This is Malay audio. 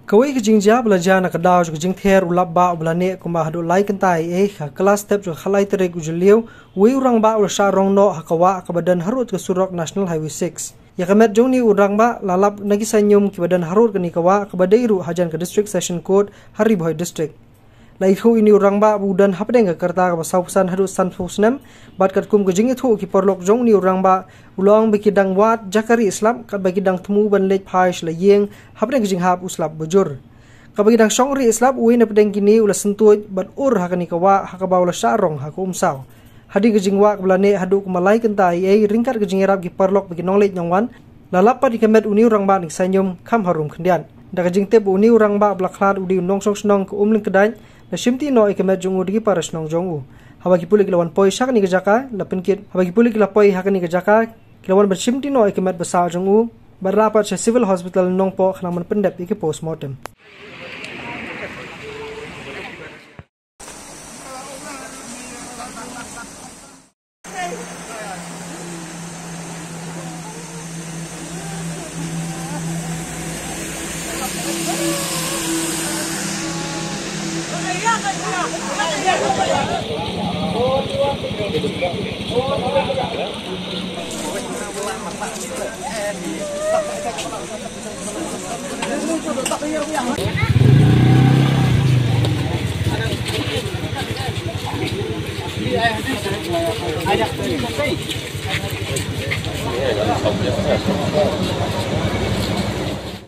Kawai kejingja belajar nak kedau juga jingther ulap ba belane kumah hadu lai kentai kelas step juga khalai terik ujeliu wi urang ba ulsha rong no hakawa ke badan harut ke surok National Highway 6 ya kemet jong ni urang ba lalap nagi sanyum ke badan harut ke nikawa ke badairu hajan ke District Session Court Hari Boy District laikhu ini urang ba budan hapdeng ke kerta ke sausan hadu san fusnem bat kat kum ke jingithu ki porlok jong ni urang ba ulong bikidang wat jakari Islam kat bagidang temu ban lej phaish la yeng hapdeng ke jinghap uslap bujur ka bagidang shongri Islam uin apdeng kini ula sentuj bat ur hakani kawa hakaba ula syarong haku umsaw hadi ke jingwa belane hadu ke malai kentai ringkat ke jingirap ki porlok bagi nonglej nyongwan lalapa di kemet uni urang ba ning sanyum kham harum kendian da ke jingtep uni urang ba blaklat udi nong sok snong ke umling kedai na shimti no ikemet jungu digi paras nong jongu habagi pulik lawan poi sak ni gejaka lapenkit habagi pulik lapoi hakani gejaka lawan bershimti no ikemet besar jongu berapat sa civil hospital nongpo khanaman pendep iki postmortem Ada.